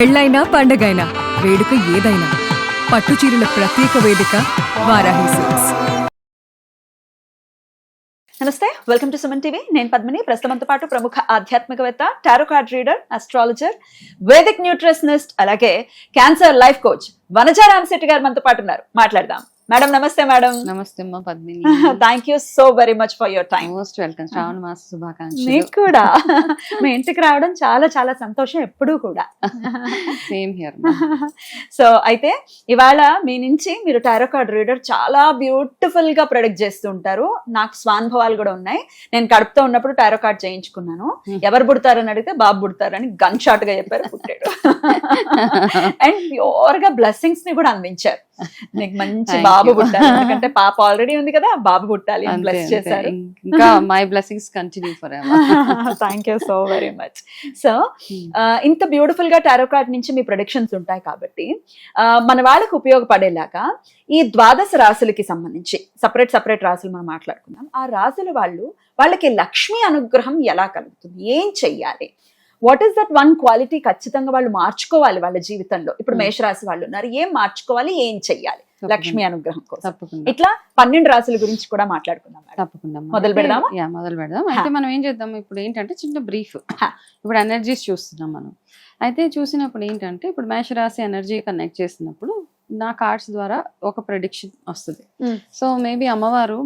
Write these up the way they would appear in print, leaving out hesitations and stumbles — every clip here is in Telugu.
పెళ్ళైనా పండగైనా వేడుక ఏదైనా పట్టు చీరల ప్రత్యేక వేదిక వారాహి సిల్క్స్. నమస్తే, వెల్కమ్ టు సుమన్ టీవీ. నేను పద్మిని. ప్రస్తుతంతో పాటు ప్రముఖ ఆధ్యాత్మికవేత్త, tarot card reader, astrologer, vedic nutritionist, అలాగే cancer life coach Vanaja Ramashetti గారు మనతో పాటు ఉన్నారు. మాట్లాడదాం. మేడం నమస్తే. మేడం నమస్తే అమ్మా Padmini. Thank you so very much for your time. Most welcome. శ్రావణ మాస శుభాకాంక్షలు. మీకు కూడా మీ ఇంటికి రావడం చాలా చాలా సంతోషం ఎప్పుడూ కూడా. Same here. సో అయితే ఇవాళ మీ నుంచి మీరు టారో కార్డ్ రీడర్ చాలా బ్యూటిఫుల్ గా ప్రొడక్ట్ చేస్తూ ఉంటారు. నాకు స్వానుభవాలు కూడా ఉన్నాయి. నేను కడుపుతో ఉన్నప్పుడు టారో కార్డ్ చేయించుకున్నాను. ఎవరు పుడతారని అడిగితే బాబు పుడతారని గన్ షాట్ గా చెప్పారు, పుట్టాడు. అండ్ ప్యూర్ గా బ్లెస్సింగ్స్ ని కూడా అందించారు. నీకు మంచి బాబు పుట్టాలి, ఎందుకంటే పాప ఆల్రెడీ ఉంది కదా, బాబు పుట్టాలి అని బ్లెస్ చేశారు. ఇంకా my blessings continue for ever. Thank you so very much. So ఇంత బ్యూటిఫుల్ గా టారో కార్డ్ నుంచి మీ ప్రొడిక్షన్స్ ఉంటాయి కాబట్టి మన వాళ్ళకి ఉపయోగపడేలాగా ఈ ద్వాదశ రాశులకి సంబంధించి సపరేట్ రాశులు మనం మాట్లాడుకుందాం. ఆ రాశుల వాళ్ళకి లక్ష్మీ అనుగ్రహం ఎలా కలుగుతుంది, ఏం చెయ్యాలి, what is that one quality ఖచ్చితంగా వాళ్ళు మార్చుకోవాలి వాళ్ళ జీవితంలో. ఇప్పుడు మేషరాశి వాళ్ళు ఉన్నారు, ఏం మార్చుకోవాలి, ఏం చెయ్యాలి లక్ష్మీ అనుగ్రహం కోసం. ఇట్లా 12 రాశుల గురించి కూడా మాట్లాడుకుందాం. తప్పకుండా మొదలు పెడదామా? మొదలు పెడదాం. అయితే మనం ఏం చేద్దాం, ఇప్పుడు ఏంటంటే చిన్న బ్రీఫ్. ఇప్పుడు ఎనర్జీస్ చూస్తున్నాం మనం. అయితే చూసినప్పుడు ఏంటంటే ఇప్పుడు మేషరాశి ఎనర్జీ కనెక్ట్ చేసినప్పుడు నా కార్డ్స్ ద్వారా ఒక ప్రెడిక్షన్ వస్తుంది. సో మేబీ అమ్మవారు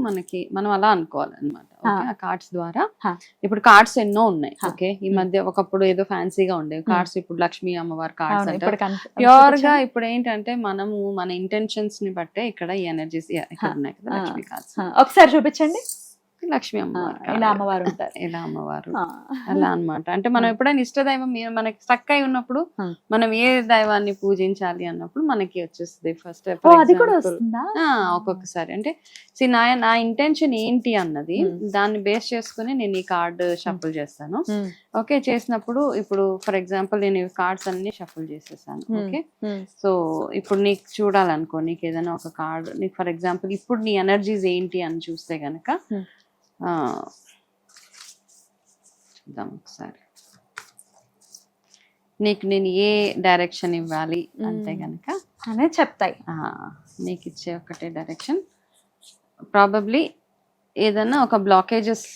మనం అలా అనుకోవాలి అనమాట. ఆ కార్డ్స్ ద్వారా ఇప్పుడు కార్డ్స్ ఎన్నో ఉన్నాయి. ఓకే, ఈ మధ్య ఒకప్పుడు ఏదో ఫ్యాన్సీగా ఉండేవి కార్డ్స్, ఇప్పుడు లక్ష్మీ అమ్మవారి కార్డ్స్ అంటే ప్యూర్ గా ఇప్పుడు ఏంటంటే మనము మన ఇంటెన్షన్స్ ని బట్టే ఇక్కడ ఈ ఎనర్జీస్ ఇక్కడ ఉన్నాయి కదా. లక్ష్మీ కార్డ్స్ ఒకసారి చూపించండి. లక్ష్మీ అమ్మవారు, ఇలా అమ్మవారు ఉంటారు, ఇలా అమ్మవారు అలా అన్నమాట. అంటే మనం ఎప్పుడైనా ఇష్టదైవం మనకి స్టక్ అయి ఉన్నప్పుడు మనం ఏ దైవాన్ని పూజించాలి అన్నప్పుడు మనకి వచ్చేస్తుంది ఫస్ట్. ఒక్కొక్కసారి అంటే నా ఇంటెన్షన్ ఏంటి అన్నది దాన్ని బేస్ చేసుకుని నేను ఈ కార్డ్ షఫుల్ చేస్తాను. ఓకే, చేసినప్పుడు ఇప్పుడు ఫర్ ఎగ్జాంపుల్ నేను ఈ కార్డ్స్ అన్ని షఫుల్ చేసేసాను. ఓకే, సో ఇప్పుడు నీకు చూడాలనుకో, నీకు ఏదైనా ఒక కార్డ్, నీకు ఫర్ ఎగ్జాంపుల్ ఇప్పుడు నీ ఎనర్జీస్ ఏంటి అని చూస్తే గనక చూద్దాం ఒకసారి. నీకు నేను ఏ డైరెక్షన్ ఇవ్వాలి అంటే గనక అనే చెప్తాయి. నీకు ఇచ్చే ఒకటే డైరెక్షన్. ప్రాబబ్లీ ఏదన్నా ఒక బ్లాకేజెస్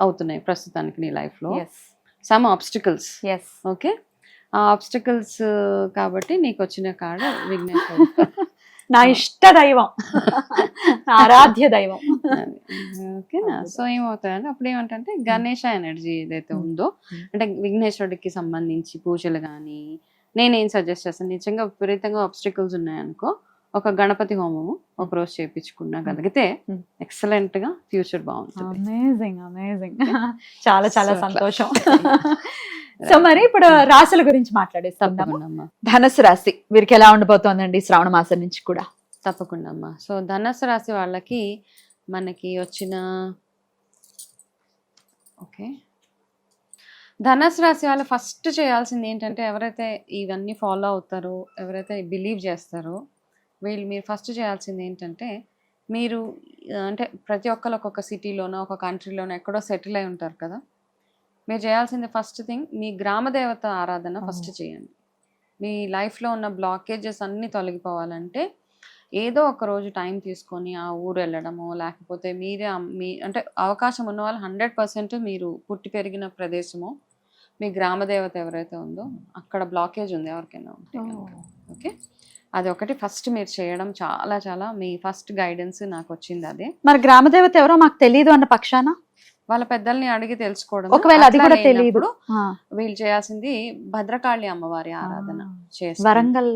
అవుతున్నాయి ప్రస్తుతానికి నీ లైఫ్ లో, సమ్ ఆబ్స్టికల్స్. ఓకే, ఆ ఆబ్స్టికల్స్ కాబట్టి నీకు వచ్చిన కార్డు విఘ్నేశ్వరుడు, నా ఇష్ట దైవం, ఆరాధ్య దైవం. ఓకేనా? సో ఏమవుతాయంటే అప్పుడు ఏమంటే గణేష ఎనర్జీ ఏదైతే ఉందో, అంటే విఘ్నేశ్వరుడికి సంబంధించి పూజలు కానీ నేనేం సజెస్ట్ చేస్తాను, నిజంగా విపరీతంగా ఆబ్స్టికల్స్ ఉన్నాయనుకో ఒక గణపతి హోమము ఒక రోజు చేయించుకున్నగలిగితే ఎక్సలెంట్ గా ఫ్యూచర్ బాగుంటుంది. అమేజింగ్ అమేజింగ్, చాలా చాలా సంతోషం. సో మరి ఇప్పుడు రాశుల గురించి మాట్లాడేస్తాం. ధనుసు రాశి వీరికి ఎలా ఉండబోతోందండి శ్రావణ మాసం నుంచి కూడా? తప్పకుండా అమ్మా. సో ధనుసు రాశి వాళ్ళకి మనకి వచ్చిన ధనుసు రాశి వాళ్ళు ఫస్ట్ చేయాల్సింది ఏంటంటే, ఎవరైతే ఇవన్నీ ఫాలో అవుతారో, ఎవరైతే బిలీవ్ చేస్తారో మీరు ఫస్ట్ చేయాల్సింది ఏంటంటే, మీరు అంటే ప్రతి ఒక్కరు ఒక్కొక్క సిటీలోనో ఒక కంట్రీలోనో ఎక్కడో సెటిల్ అయి ఉంటారు కదా. మీరు చేయాల్సింది ఫస్ట్ థింగ్, మీ గ్రామ దేవత ఆరాధన ఫస్ట్ చేయండి. మీ లైఫ్లో ఉన్న బ్లాకేజెస్ అన్నీ తొలగిపోవాలంటే ఏదో ఒక రోజు టైం తీసుకొని ఆ ఊరు వెళ్ళడము, లేకపోతే మీరే అంటే అవకాశం ఉన్న వాళ్ళు 100% మీరు పుట్టి పెరిగిన ప్రదేశము, మీ గ్రామ దేవత ఎవరైతే ఉందో అక్కడ బ్లాకేజ్ ఉంది ఎవరికైనా ఉంటే, ఓకే, అది ఒకటి ఫస్ట్ మీరు చేయడం చాలా చాలా మీ ఫస్ట్ గైడెన్స్ నాకు వచ్చింది అదే. మరి గ్రామదేవత ఎవరో మాకు తెలియదు అన్న పక్షాన వాళ్ళ పెద్దల్ని అడిగి తెలుసుకోవడం. ఒకవేళ అది కూడా తెలియదు, వీళ్ళు చేయాల్సింది భద్రకాళి అమ్మవారి ఆరాధన చేసి వరంగల్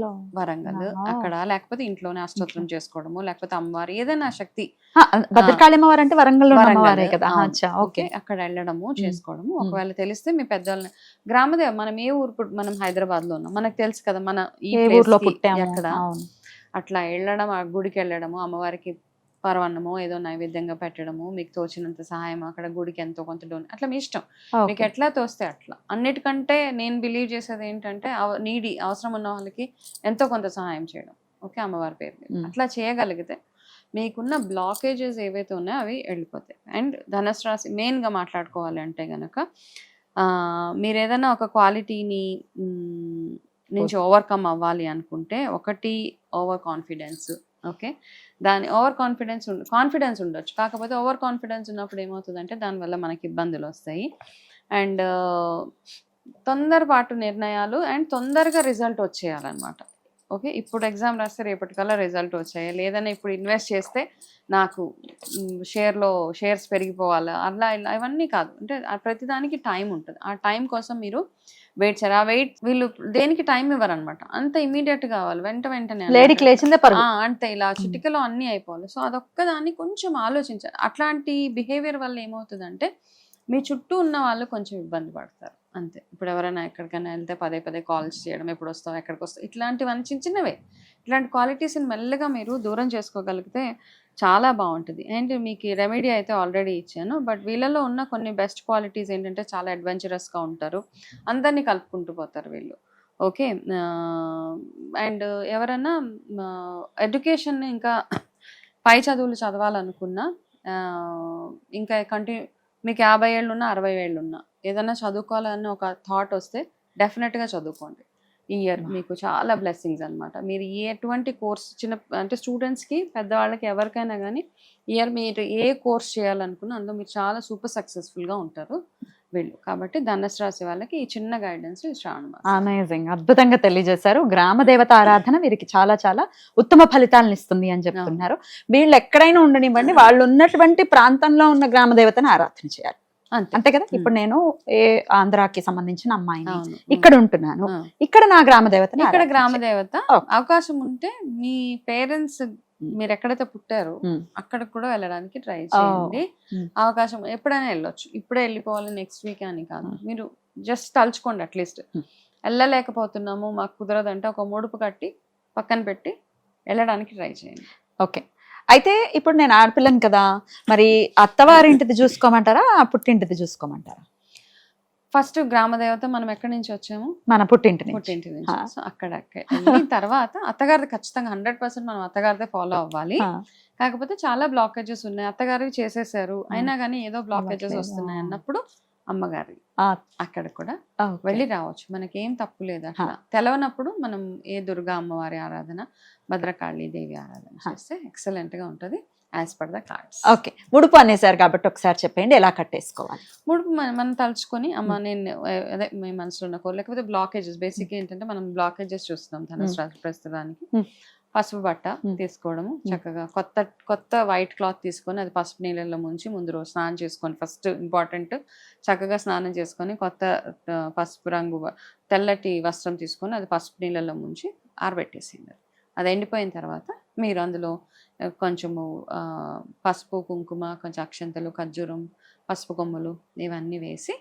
అక్కడ, లేకపోతే ఇంట్లోనే అష్టోత్తరం చేసుకోవడము, లేకపోతే అమ్మవారి ఏదైనా శక్తి. భద్రకాళి అమ్మవారు అంటే వరంగల్ కదా, ఓకే, అక్కడ వెళ్ళడము చేసుకోవడము. ఒకవేళ తెలిస్తే మీ పెద్దల్ని గ్రామదేవ, మనం ఏ ఊరు, మనం హైదరాబాద్ లో ఉన్నాం, మనకు తెలుసు కదా మన ఈ ఊర్లో ఎక్కడ, అట్లా వెళ్ళడం, ఆ గుడికి వెళ్ళడము, అమ్మవారికి పరవన్నమో ఏదో నైవేద్యంగా పెట్టడము, మీకు తోచినంత సహాయం అక్కడ గుడికి ఎంతో కొంత అట్లా మీ ఇష్టం, మీకు ఎట్లా తోస్తే అట్లా. అన్నిటికంటే నేను బిలీవ్ చేసేది ఏంటంటే అవసరం ఉన్న వాళ్ళకి ఎంతో కొంత సహాయం చేయడం. ఓకే, అమ్మవారి పేరు మీద అట్లా చేయగలిగితే మీకున్న బ్లాకేజెస్ ఏవైతే ఉన్నాయో అవి వెళ్ళిపోతాయి. అండ్ ధనుసు రాశి మెయిన్గా మాట్లాడుకోవాలి అంటే గనక, మీరు ఏదైనా ఒక క్వాలిటీని నుంచి ఓవర్కమ్ అవ్వాలి అనుకుంటే, ఒకటి ఓవర్ కాన్ఫిడెన్స్. ఓకే, దాని ఓవర్ కాన్ఫిడెన్స్ ఉండొచ్చు, కాకపోతే ఓవర్ కాన్ఫిడెన్స్ ఉన్నప్పుడు ఏమవుతుందంటే దానివల్ల మనకి ఇబ్బందులు వస్తాయి. అండ్ తొందరపాటు నిర్ణయాలు అండ్ తొందరగా రిజల్ట్ వచ్చేయాలన్నమాట. ఓకే, ఇప్పుడు ఎగ్జామ్ రాస్తే రేపటికల్లా రిజల్ట్ వచ్చాయి, లేదన్నా ఇప్పుడు ఇన్వెస్ట్ చేస్తే నాకు షేర్స్ పెరిగిపోవాలి, అలా ఇలా అవన్నీ కాదు. అంటే ప్రతిదానికి టైం ఉంటుంది. ఆ టైం కోసం మీరు వెయిట్ చేయాలి. ఆ వెయిట్ వీళ్ళు దేనికి టైం ఇవ్వరు అనమాట. అంత ఇమీడియట్ కావాలి, వెంటనే లేడీకి లేచిందే పరుగు. అంతే, ఇలా చిటికలో అన్నీ అయిపోవాలి. సో అదొక్కదాన్ని కొంచెం ఆలోచించాలి. అట్లాంటి బిహేవియర్ వల్ల ఏమవుతుందంటే మీ చుట్టూ ఉన్న వాళ్ళు కొంచెం ఇబ్బంది పడతారు అంతే. ఇప్పుడు ఎవరైనా ఎక్కడికైనా వెళ్తే పదే కాల్స్ చేయడం, ఎప్పుడు వస్తావు, ఎక్కడికి వస్తావు, ఇట్లాంటివన్నీ చిన్నవే. ఇట్లాంటి క్వాలిటీస్ని మెల్లగా మీరు దూరం చేసుకోగలిగితే చాలా బాగుంటుంది. అండ్ మీకు రెమెడీ అయితే ఆల్రెడీ ఇచ్చాను, బట్ వీళ్ళలో ఉన్న కొన్ని బెస్ట్ క్వాలిటీస్ ఏంటంటే చాలా అడ్వెంచరస్గా ఉంటారు, అందరినీ కలుపుకుంటూ పోతారు వీళ్ళు. ఓకే, అండ్ ఎవరైనా ఎడ్యుకేషన్ ఇంకా పై చదువులు చదవాలనుకున్నా, ఇంకా మీకు 50 ఏళ్ళున్నా 60 ఏళ్ళున్నా ఏదైనా చదువుకోవాలని ఒక థాట్ వస్తే డెఫినెట్గా చదువుకోండి. ఈ ఇయర్ మీకు చాలా బ్లెస్సింగ్స్ అనమాట. మీరు ఎటువంటి కోర్స్ అంటే స్టూడెంట్స్కి, పెద్దవాళ్ళకి, ఎవరికైనా కానీ ఇయర్ మీరు ఏ కోర్స్ చేయాలనుకున్నా అందులో మీరు చాలా సూపర్ సక్సెస్ఫుల్గా ఉంటారు వీళ్ళు. కాబట్టి ధనుసు రాశి వాళ్ళకి ఈ చిన్న గైడెన్స్ శ్రావణ మాసం. అమేజింగ్, అద్భుతంగా తెలియజేశారు. గ్రామ దేవత ఆరాధన వీరికి చాలా చాలా ఉత్తమ ఫలితాలను ఇస్తుంది అని చెప్తున్నారు. వీళ్ళు ఎక్కడైనా ఉండనివ్వండి, వాళ్ళు ఉన్నటువంటి ప్రాంతంలో ఉన్న గ్రామ దేవతను ఆరాధన చేయాలి, అంతే కదా. ఇప్పుడు నేను ఆంధ్రాకి సంబంధించిన అమ్మాయిని, ఇక్కడ ఉంటున్నాను, ఇక్కడ నా గ్రామ దేవత, ఇక్కడ గ్రామ దేవత అవకాశం ఉంటే మీ పేరెంట్స్ మీరు ఎక్కడైతే పుట్టారో అక్కడికి కూడా వెళ్ళడానికి ట్రై చేయండి. అవకాశం ఎప్పుడైనా వెళ్ళొచ్చు, ఇప్పుడే వెళ్ళిపోవాలి నెక్స్ట్ వీక్ అని కాదు. మీరు జస్ట్ తలుచుకోండి, అట్లీస్ట్ వెళ్ళలేకపోతున్నాము మాకు కుదరదంటే ఒక ముడుపు కట్టి పక్కన పెట్టి వెళ్ళడానికి ట్రై చేయండి. ఓకే, అయితే ఇప్పుడు నేను ఆడపిల్లని కదా, మరి అత్తవారింటిది చూసుకోమంటారా, పుట్టింటిది చూసుకోమంటారా? ఫస్ట్ గ్రామ దేవత మనం ఎక్కడి నుంచి వచ్చాము, మన పుట్టింటి నుంచి. సో అక్కడ తర్వాత అత్తగారిది ఖచ్చితంగా 100% మనం అత్తగారిదే ఫాలో అవ్వాలి. కాకపోతే చాలా బ్లాకేజెస్ ఉన్నాయి, అత్తగారికి చేసేసారు అయినా కానీ ఏదో బ్లాకేజెస్ వస్తున్నాయి అన్నప్పుడు అమ్మగారి అక్కడ కూడా వెళ్ళి రావచ్చు, మనకేం తప్పు లేదు. అట్లా తెలవనప్పుడు మనం ఏ దుర్గా అమ్మవారి ఆరాధన, భద్రకాళి దేవి ఆరాధన చేస్తే ఎక్సలెంట్ గా ఉంటది as per the cards. Okay, ముడుపు అనేసారు కాబట్టి ఒకసారి చెప్పండి ఎలా కట్టేసుకోవాలి. ముడుపు మనం తలుచుకొని అమ్మ నేను అదే మీ మనసులో ఉన్న కోరు, లేకపోతే బ్లాకేజెస్. బేసిక్ ఏంటంటే మనం బ్లాకేజెస్ చూస్తున్నాం ధనుసు రాశి ప్రస్తుతానికి. పసుపు బట్ట తీసుకోవడము, చక్కగా కొత్త వైట్ క్లాత్ తీసుకొని అది పసుపు నీళ్ళల్లో ముంచి ముందు రోజు స్నానం చేసుకొని, ఫస్ట్ ఇంపార్టెంట్ చక్కగా స్నానం చేసుకొని కొత్త పసుపు రంగు తెల్లటి వస్త్రం తీసుకొని అది పసుపు నీళ్ళల్లో ముంచి ఆరబెట్టేసింది. అది ఎండిపోయిన తర్వాత మీరు అందులో కొంచెము పసుపు, కుంకుమ, కొంచెం అక్షంతలు, ఖర్జూరం, పసుపు కొమ్ములు ఇవన్నీ వేసి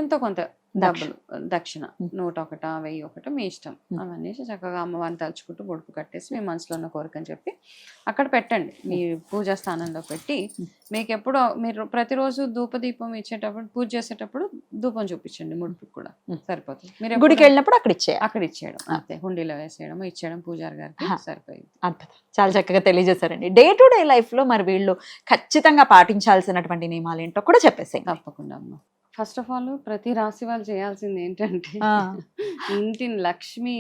ఎంతో కొంత డబ్బులు దక్షిణ 101, 1001 మీ ఇష్టం, అవన్నీ చక్కగా అమ్మవారిని తలుచుకుంటూ బొడుపు కట్టేసి మీ మనసులో ఉన్న కోరికని చెప్పి అక్కడ పెట్టండి. మీ పూజా స్థానంలో పెట్టి మీకు ఎప్పుడు మీరు ప్రతిరోజు ధూపదీపం ఇచ్చేటప్పుడు, పూజ చేసేటప్పుడు ధూపం చూపించండి, ముడుపు కూడా సరిపోతుంది. మీరు గుడికి వెళ్ళినప్పుడు అక్కడ ఇచ్చేయడం అంతే, హుండీలో ఇచ్చేయడం పూజారి గారికి సరిపోయింది. అద్భుతం, చాలా చక్కగా తెలియజేశారండి. డే టు డే లైఫ్ లో మరి వీళ్ళు ఖచ్చితంగా పాటించాల్సినటువంటి నియమాలు ఏంటో కూడా చెప్పేసాయి. తప్పకుండా అమ్మ. ఫస్ట్ ఆఫ్ ఆల్ ప్రతి రాశి వాళ్ళు చేయాల్సింది ఏంటంటే ఇంటిని లక్ష్మీ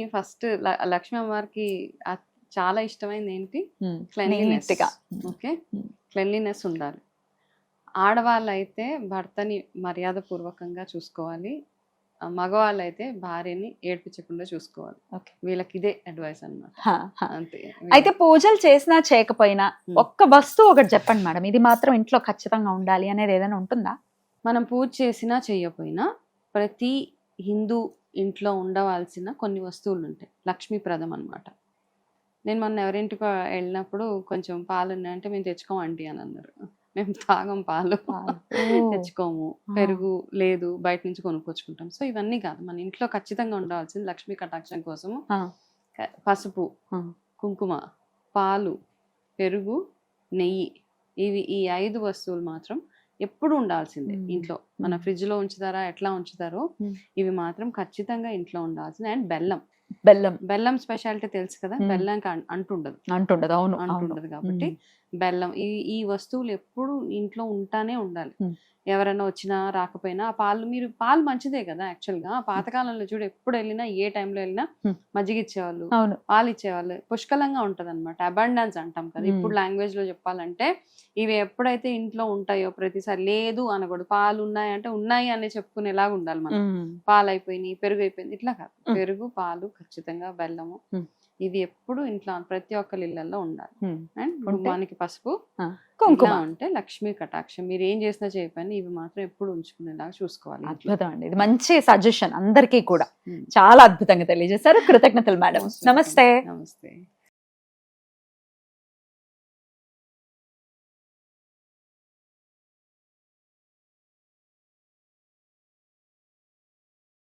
అమ్మవారికి చాలా ఇష్టమైంది ఏంటి, క్లెన్లీనెస్. ఓకే, క్లెన్లీనెస్ ఉండాలి. ఆడవాళ్ళు అయితే భర్తని మర్యాద పూర్వకంగా చూసుకోవాలి, మగవాళ్ళు అయితే భార్యని ఏడ్పించకుండా చూసుకోవాలి. వీళ్ళకి ఇదే అడ్వైస్ అన్నమాట. అంతే. అయితే పూజలు చేసినా చేయకపోయినా ఒక్క వస్తువు ఒకటి చెప్పండి మేడం, ఇది మాత్రం ఇంట్లో ఖచ్చితంగా ఉండాలి అనేది ఏదైనా ఉంటుందా? మనం పూజ చేసినా చేయకపోయినా ప్రతి హిందూ ఇంట్లో ఉండవలసిన కొన్ని వస్తువులు ఉంటాయి, లక్ష్మీప్రదం అనమాట. నేను మొన్న ఎవరింటికి వెళ్ళినప్పుడు కొంచెం పాలు ఉన్నాయంటే మేము తెచ్చుకోమండి అని అన్నారు. మేము తాగం పాలు, తెచ్చుకోము, పెరుగు లేదు, బయట నుంచి కొనుక్కొచ్చుకుంటాం. సో ఇవన్నీ కాదు, మన ఇంట్లో ఖచ్చితంగా ఉండవలసింది లక్ష్మీ కటాక్షం కోసము పసుపు, కుంకుమ, పాలు, పెరుగు, నెయ్యి, ఈ 5 వస్తువులు మాత్రం ఎప్పుడు ఉండాల్సిందే ఇంట్లో. మన ఫ్రిడ్జ్ లో ఉంచుతారా ఎట్లా ఉంచుతారో ఇవి మాత్రం ఖచ్చితంగా ఇంట్లో ఉండాల్సింది. అండ్ బెల్లం స్పెషాలిటీ తెలుసు కదా, బెల్లంకి అంటుండదు అవును కాబట్టి బెల్లం ఈ వస్తువులు ఎప్పుడు ఇంట్లో ఉంటానే ఉండాలి. ఎవరైనా వచ్చినా రాకపోయినా పాలు మంచిదే కదా యాక్చువల్ గా. పాతకాలంలో చూడు ఎప్పుడు వెళ్ళినా ఏ టైంలో వెళ్ళినా మజ్జిగ ఇచ్చేవాళ్ళు, పాలు ఇచ్చేవాళ్ళు, పుష్కలంగా ఉంటది అనమాట. అబండెన్స్ అంటాం కదా ఇప్పుడు లాంగ్వేజ్ లో చెప్పాలంటే. ఇవి ఎప్పుడైతే ఇంట్లో ఉంటాయో ప్రతిసారి లేదు అనకూడదు. పాలు ఉన్నాయంటే ఉన్నాయి అని చెప్పుకునేలాగా ఉండాలి మనం. పాలు అయిపోయినాయి, పెరుగు అయిపోయింది, ఇట్లా కాదు. పెరుగు, పాలు, ఖచ్చితంగా బెల్లము, ఇది ఎప్పుడు ఇంట్లో ప్రతి ఒక్కరి ఇళ్లలో ఉండాలి. అండ్ గుమ్మానికి పసుపు, కుంకుమ ఉంటే లక్ష్మీ కటాక్షం. మీరు ఏం చేసినా చేయకపోయినా ఇవి మాత్రం ఎప్పుడు ఉంచుకునేలాగా చూసుకోవాలి. అద్భుతం అండి, ఇది మంచి సజెషన్ అందరికీ కూడా. చాలా అద్భుతంగా తెలియజేశారు. కృతజ్ఞతలు మేడం. నమస్తే.